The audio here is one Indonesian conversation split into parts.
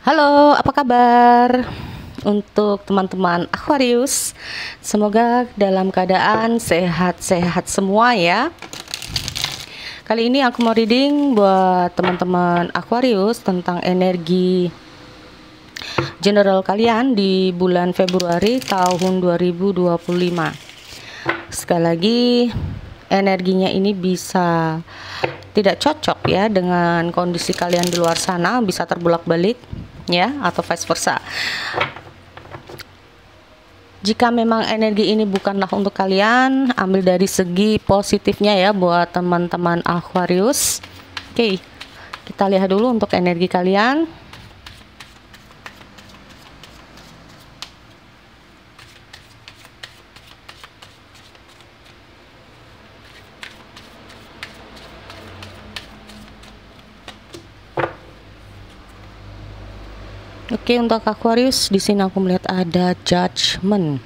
Halo, apa kabar? Untuk teman-teman Aquarius, semoga dalam keadaan sehat-sehat semua ya. Kali ini aku mau reading buat teman-teman Aquarius tentang energi general kalian di bulan Februari tahun 2025. Sekali lagi, energinya ini bisa tidak cocok ya dengan kondisi kalian di luar sana, bisa terbulak-balik ya, atau vice versa. Jika memang energi ini bukanlah untuk kalian, ambil dari segi positifnya ya buat teman-teman Aquarius. Oke, kita lihat dulu untuk energi kalian. Oke, untuk Aquarius di sini aku melihat ada Judgment.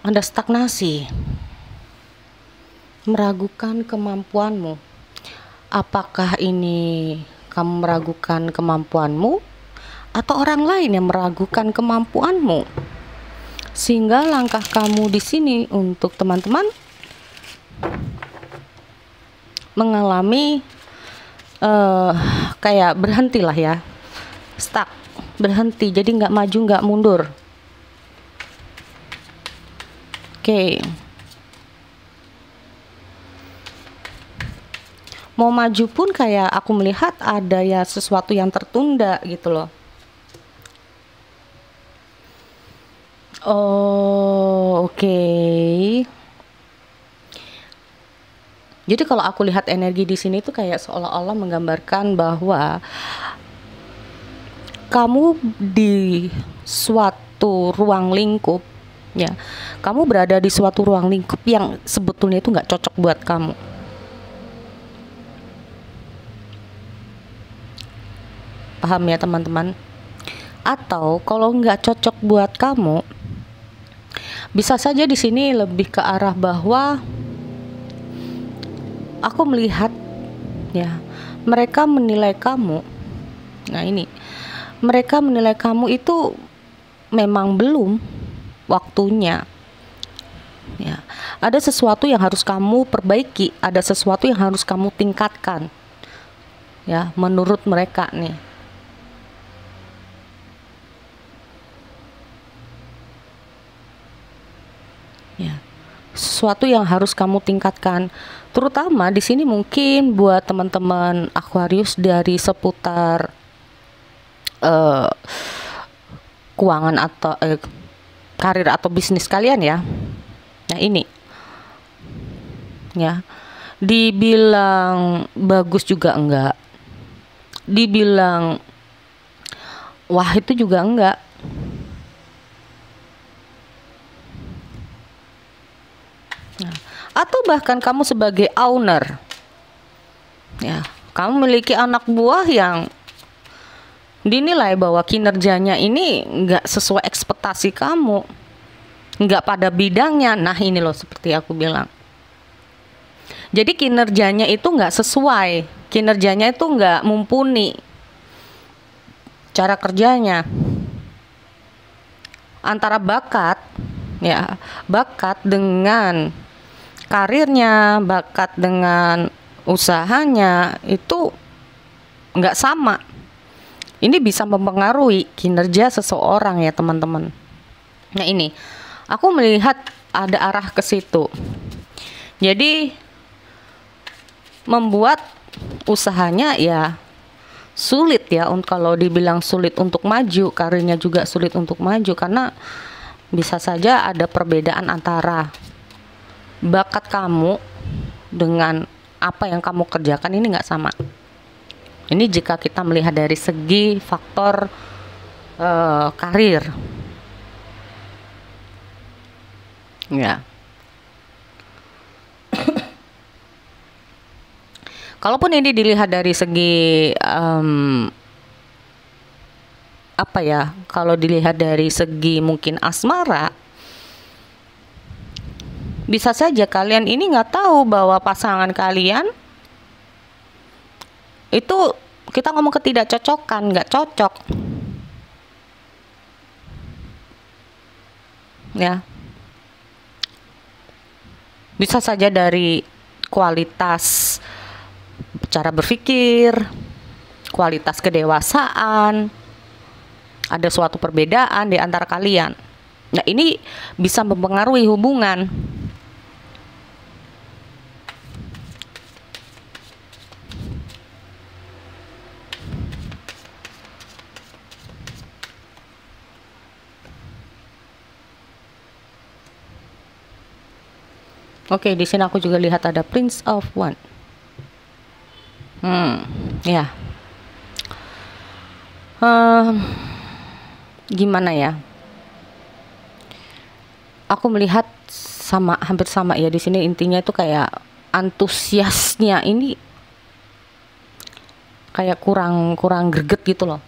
Ada stagnasi, meragukan kemampuanmu. Apakah ini kamu meragukan kemampuanmu atau orang lain yang meragukan kemampuanmu? Sehingga langkah kamu di sini untuk teman-teman mengalami kayak berhentilah ya, stuck, berhenti, jadi nggak maju nggak mundur. Oke, mau maju pun kayak aku melihat ada ya sesuatu yang tertunda gitu loh. Oh, oke. Jadi kalau aku lihat energi di sini tuh kayak seolah-olah menggambarkan bahwa kamu di suatu ruang lingkup ya. Kamu berada di suatu ruang lingkup yang sebetulnya itu nggak cocok buat kamu. Paham ya teman-teman? Atau kalau nggak cocok buat kamu, bisa saja di sini lebih ke arah bahwa aku melihat ya, mereka menilai kamu. Nah, ini mereka menilai kamu itu memang belum waktunya. Ya, ada sesuatu yang harus kamu perbaiki, ada sesuatu yang harus kamu tingkatkan. Ya, menurut mereka nih. Ya, sesuatu yang harus kamu tingkatkan, terutama di sini mungkin buat teman-teman Aquarius dari seputar keuangan atau karir atau bisnis kalian ya. Nah, ini ya, dibilang bagus juga enggak, dibilang wah itu juga enggak. Nah, atau bahkan kamu sebagai owner ya, kamu memiliki anak buah yang dinilai bahwa kinerjanya ini nggak sesuai ekspektasi kamu, nggak pada bidangnya. Nah, ini loh seperti aku bilang, jadi kinerjanya itu nggak sesuai, kinerjanya itu nggak mumpuni, cara kerjanya antara bakat ya, bakat dengan karirnya, bakat dengan usahanya itu nggak sama. Ini bisa mempengaruhi kinerja seseorang ya teman-teman. Nah, ini aku melihat ada arah ke situ. Jadi membuat usahanya ya sulit ya, kalau dibilang sulit untuk maju, karirnya juga sulit untuk maju, karena bisa saja ada perbedaan antara bakat kamu dengan apa yang kamu kerjakan, ini nggak sama. Ini jika kita melihat dari segi faktor karir ya. Kalaupun ini dilihat dari segi apa ya, kalau dilihat dari segi mungkin asmara, bisa saja kalian ini nggak tahu bahwa pasangan kalian itu, kita ngomong ketidakcocokan, nggak cocok ya. Bisa saja dari kualitas cara berpikir, kualitas kedewasaan, ada suatu perbedaan di antara kalian. Nah, ini bisa mempengaruhi hubungan. Oke, di sini aku juga lihat ada Prince of One. Ya. Gimana ya? Aku melihat hampir sama ya di sini, intinya itu kayak antusiasnya ini kayak kurang greget gitu loh.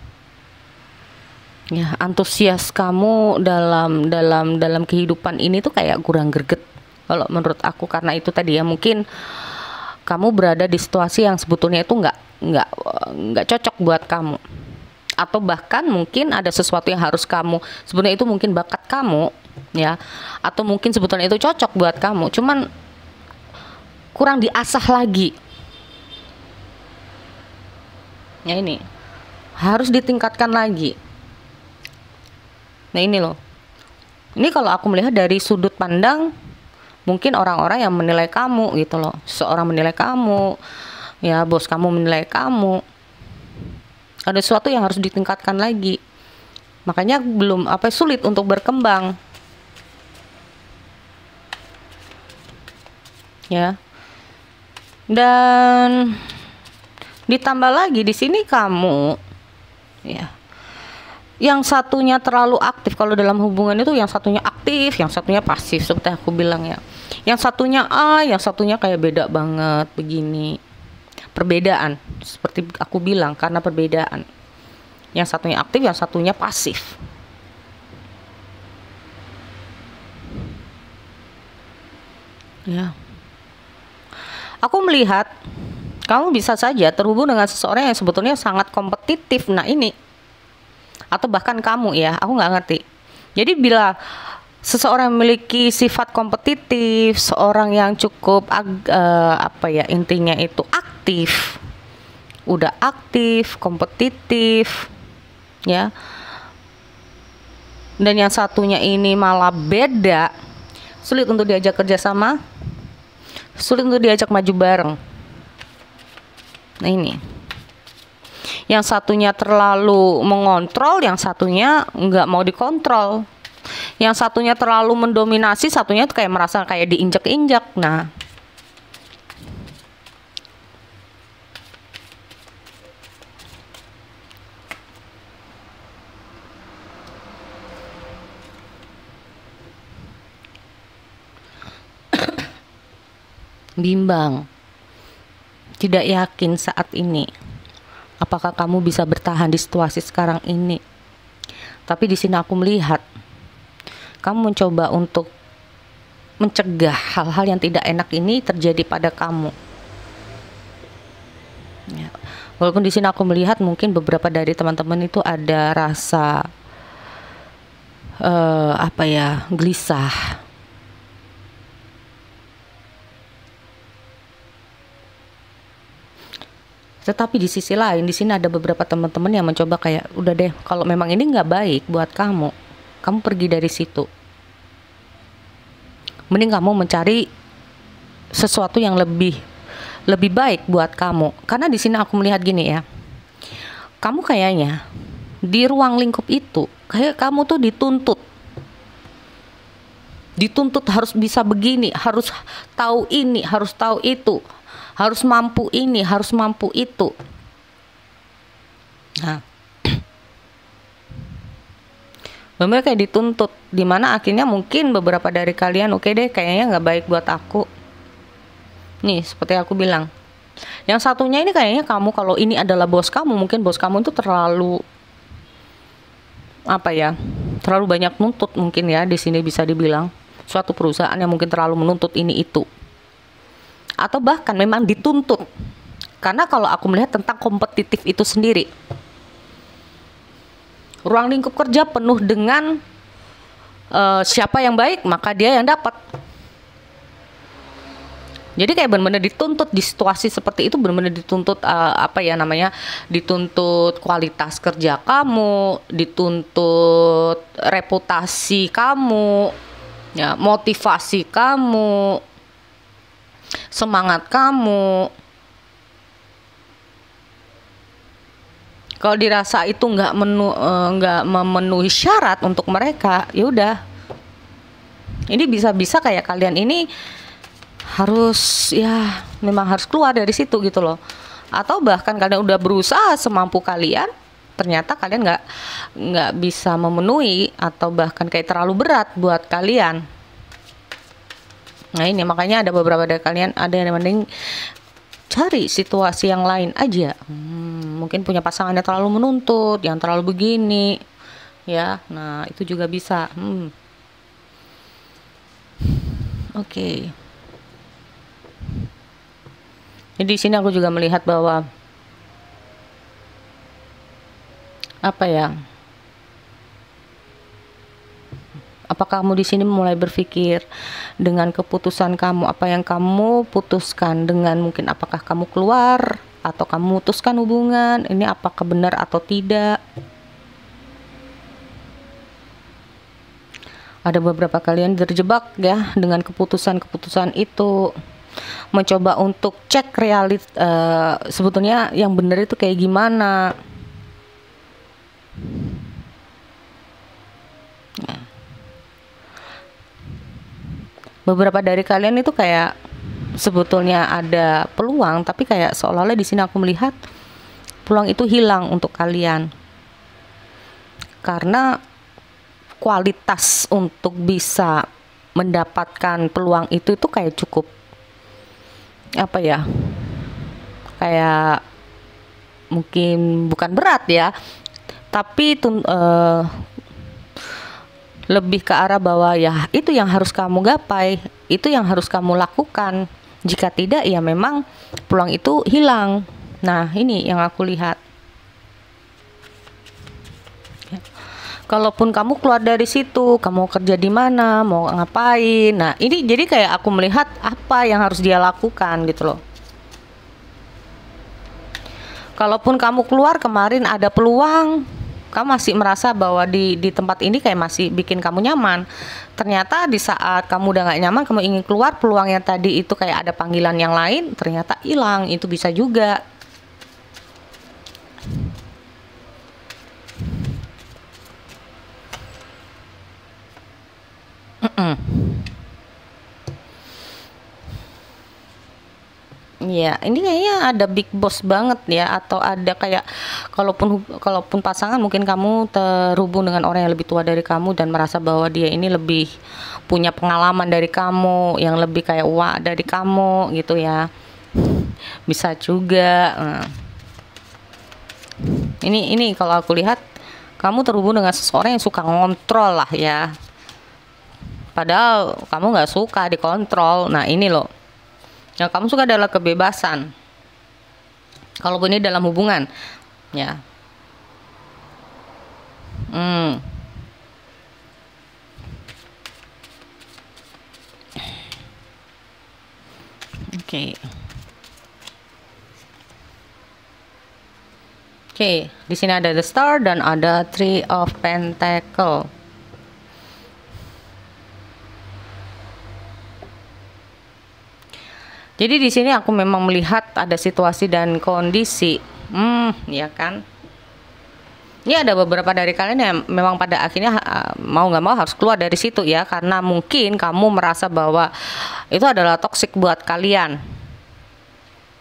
Ya, antusias kamu dalam kehidupan ini tuh kayak kurang greget kalau menurut aku, karena itu tadi ya, mungkin kamu berada di situasi yang sebetulnya itu nggak cocok buat kamu, atau bahkan mungkin ada sesuatu yang harus kamu, sebenarnya itu mungkin bakat kamu ya, atau mungkin sebetulnya itu cocok buat kamu, cuman kurang diasah lagi. Ya, ini harus ditingkatkan lagi. Nah, ini loh, ini kalau aku melihat dari sudut pandang mungkin orang-orang yang menilai kamu gitu loh, seorang menilai kamu ya, bos kamu menilai kamu, ada sesuatu yang harus ditingkatkan lagi, makanya sulit untuk berkembang ya. Dan ditambah lagi di sini kamu ya, yang satunya terlalu aktif. Kalau dalam hubungan itu yang satunya aktif, yang satunya pasif, seperti aku bilang ya. Yang satunya yang satunya kayak beda banget begini. Perbedaan, seperti aku bilang, karena perbedaan. Yang satunya aktif, yang satunya pasif. Ya. Aku melihat kamu bisa saja terhubung dengan seseorang yang sebetulnya sangat kompetitif. Nah, ini, atau bahkan kamu ya, aku nggak ngerti. Jadi bila seseorang memiliki sifat kompetitif, seorang yang cukup intinya itu aktif, udah aktif, kompetitif ya, dan yang satunya ini malah beda, sulit untuk diajak kerjasama, sulit untuk diajak maju bareng. Nah, ini, yang satunya terlalu mengontrol, yang satunya nggak mau dikontrol. Yang satunya terlalu mendominasi, satunya tuh kayak merasa kayak diinjak-injak. Nah, bimbang, tidak yakin saat ini apakah kamu bisa bertahan di situasi sekarang ini. Tapi di sini aku melihat kamu mencoba untuk mencegah hal-hal yang tidak enak ini terjadi pada kamu. Ya. Walaupun di sini aku melihat mungkin beberapa dari teman-teman itu ada rasa gelisah. Tetapi di sisi lain, di sini ada beberapa teman-teman yang mencoba kayak, udah deh, kalau memang ini nggak baik buat kamu, kamu pergi dari situ. Mending kamu mencari sesuatu yang lebih baik buat kamu. Karena di sini aku melihat gini ya, kamu kayaknya di ruang lingkup itu kayak kamu tuh dituntut harus bisa begini, harus tahu ini, harus tahu itu, harus mampu ini, harus mampu itu. Nah, bener kayak dituntut, dimana akhirnya mungkin beberapa dari kalian, oke deh, kayaknya nggak baik buat aku. Nih, seperti aku bilang, yang satunya ini kayaknya kamu, kalau ini adalah bos kamu, mungkin bos kamu itu terlalu terlalu banyak nuntut mungkin ya, di sini bisa dibilang. suatu perusahaan yang mungkin terlalu menuntut ini itu, atau bahkan memang dituntut. Karena kalau aku melihat tentang kompetitif itu sendiri, ruang lingkup kerja penuh dengan siapa yang baik maka dia yang dapat. Jadi kayak benar-benar dituntut di situasi seperti itu, benar-benar dituntut dituntut kualitas kerja kamu, dituntut reputasi kamu, ya, motivasi kamu, semangat kamu. Kalau dirasa itu nggak memenuhi syarat untuk mereka, ya udah. Ini bisa-bisa kayak kalian ini harus, ya memang harus keluar dari situ gitu loh. Atau bahkan kalian udah berusaha semampu kalian, ternyata kalian nggak bisa memenuhi, atau bahkan kayak terlalu berat buat kalian. Nah ini makanya ada beberapa dari kalian ada yang mending cari situasi yang lain aja. Mungkin punya pasangan yang terlalu menuntut, yang terlalu begini, ya. Nah itu juga bisa. Oke. Jadi di sini aku juga melihat bahwa apakah kamu di sini mulai berpikir dengan keputusan kamu, apa yang kamu putuskan, dengan mungkin apakah kamu keluar atau kamu memutuskan hubungan ini, apakah benar atau tidak. Ada beberapa kalian terjebak ya dengan keputusan-keputusan itu, mencoba untuk cek sebetulnya yang benar itu kayak gimana. Nah, beberapa dari kalian itu kayak sebetulnya ada peluang, tapi kayak seolah-olah di sini aku melihat peluang itu hilang untuk kalian, karena kualitas untuk bisa mendapatkan peluang itu kayak cukup kayak mungkin bukan berat ya, tapi lebih ke arah bahwa ya itu yang harus kamu gapai, itu yang harus kamu lakukan. Jika tidak ya memang peluang itu hilang. Nah ini yang aku lihat. Kalaupun kamu keluar dari situ, kamu kerja di mana, mau ngapain. Nah ini jadi kayak aku melihat apa yang harus dia lakukan gitu loh. Kalaupun kamu keluar kemarin ada peluang, kamu masih merasa bahwa di tempat ini kayak masih bikin kamu nyaman. Ternyata di saat kamu udah gak nyaman, kamu ingin keluar, peluang yang tadi itu kayak ada panggilan yang lain, ternyata hilang. Itu bisa juga. Ya, ini kayaknya ada big boss banget ya, atau ada kayak kalaupun pasangan mungkin kamu terhubung dengan orang yang lebih tua dari kamu dan merasa bahwa dia ini lebih punya pengalaman dari kamu, yang lebih kayak wah dari kamu gitu ya. Bisa juga. Nah. Ini kalau aku lihat kamu terhubung dengan seseorang yang suka ngontrol lah ya. Padahal kamu nggak suka dikontrol. Nah ini loh. Yang kamu suka adalah kebebasan. Kalaupun ini dalam hubungan, ya. Oke, di sini ada the Star dan ada Three of Pentacle. Jadi di sini aku memang melihat ada situasi dan kondisi, ya kan. Ini ada beberapa dari kalian yang memang pada akhirnya mau nggak mau harus keluar dari situ ya, karena mungkin kamu merasa bahwa itu adalah toksik buat kalian.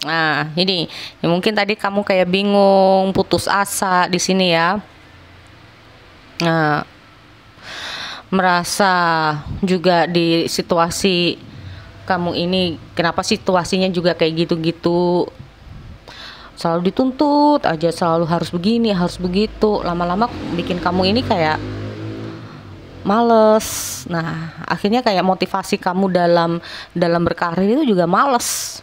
Nah ini ya mungkin tadi kamu kayak bingung, putus asa di sini ya. Nah merasa juga di situasi kamu ini, kenapa situasinya juga kayak gitu-gitu, selalu dituntut aja, selalu harus begini, harus begitu. Lama-lama bikin kamu ini kayak males. Nah, akhirnya kayak motivasi kamu dalam berkarir itu juga males.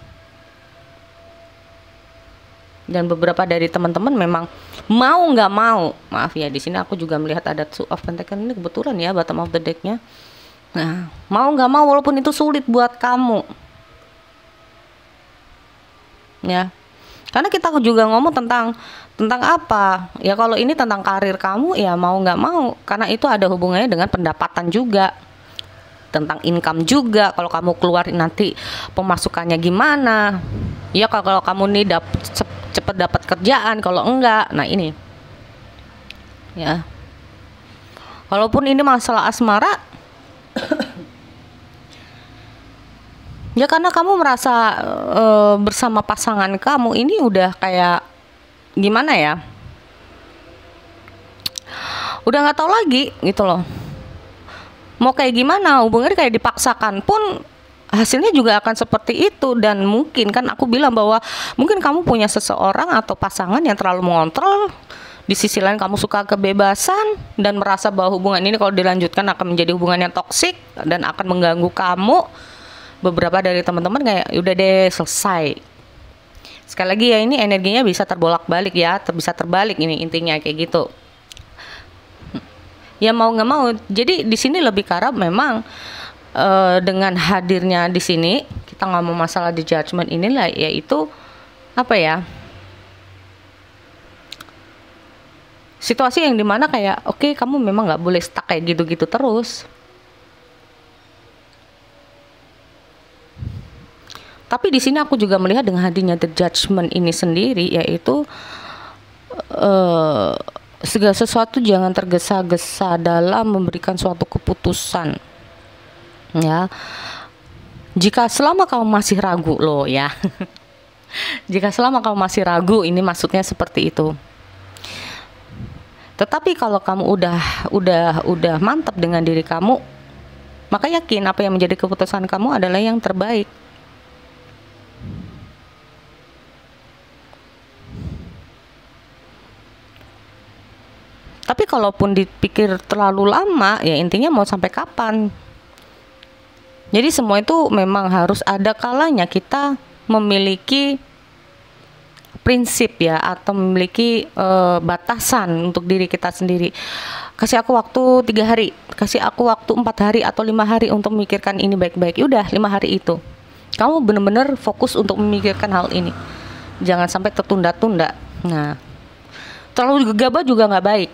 Dan beberapa dari teman-teman memang mau nggak mau, maaf ya, di sini aku juga melihat ada Two of Pentacles ini kebetulan ya bottom of the decknya. Nah, mau nggak mau walaupun itu sulit buat kamu, ya. Karena kita juga ngomong tentang apa? Ya kalau ini tentang karir kamu, ya mau nggak mau, karena itu ada hubungannya dengan pendapatan juga, tentang income juga. Kalau kamu keluar nanti pemasukannya gimana? Ya kalau kamu nih cepet dapat kerjaan, kalau enggak, nah ini, ya. Walaupun ini masalah asmara, ya karena kamu merasa bersama pasangan kamu ini udah kayak gimana ya? Udah nggak tahu lagi gitu loh. Mau kayak gimana, hubungannya kayak dipaksakan pun hasilnya juga akan seperti itu. Dan mungkin kan aku bilang bahwa mungkin kamu punya seseorang atau pasangan yang terlalu mengontrol. Di sisi lain kamu suka kebebasan dan merasa bahwa hubungan ini kalau dilanjutkan akan menjadi hubungan yang toksik dan akan mengganggu kamu. Beberapa dari teman-teman kayak udah deh selesai. Sekali lagi ya, ini energinya bisa terbolak-balik ya, bisa terbalik ini intinya kayak gitu. Ya mau nggak mau. Jadi di sini lebih ke arah memang dengan hadirnya di sini kita ngomong masalah di judgment inilah, yaitu apa ya? Situasi yang dimana kayak oke, kamu memang nggak boleh stuck kayak gitu-gitu terus. Tapi di sini aku juga melihat dengan hadirnya the judgment ini sendiri, yaitu segala sesuatu jangan tergesa-gesa dalam memberikan suatu keputusan. Ya, jika selama kamu masih ragu loh ya, jika selama kamu masih ragu, ini maksudnya seperti itu. Tetapi kalau kamu udah mantap dengan diri kamu, maka yakin apa yang menjadi keputusan kamu adalah yang terbaik. Tapi kalaupun dipikir terlalu lama, ya intinya mau sampai kapan? Jadi semua itu memang harus ada kalanya kita memiliki prinsip ya, atau memiliki batasan untuk diri kita sendiri. Kasih aku waktu 3 hari, kasih aku waktu 4 hari atau 5 hari untuk memikirkan ini baik-baik. Udah 5 hari itu kamu benar-benar fokus untuk memikirkan hal ini. Jangan sampai tertunda-tunda. Nah, terlalu gegabah juga nggak baik.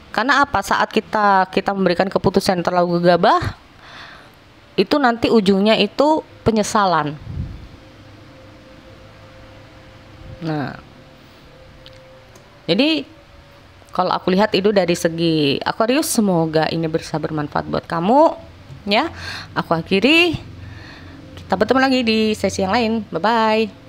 Karena apa? Saat kita memberikan keputusan terlalu gegabah, itu nanti ujungnya itu penyesalan. Nah, jadi kalau aku lihat itu dari segi Aquarius, semoga ini bisa bermanfaat buat kamu ya. Aku akhiri, kita bertemu lagi di sesi yang lain. Bye bye.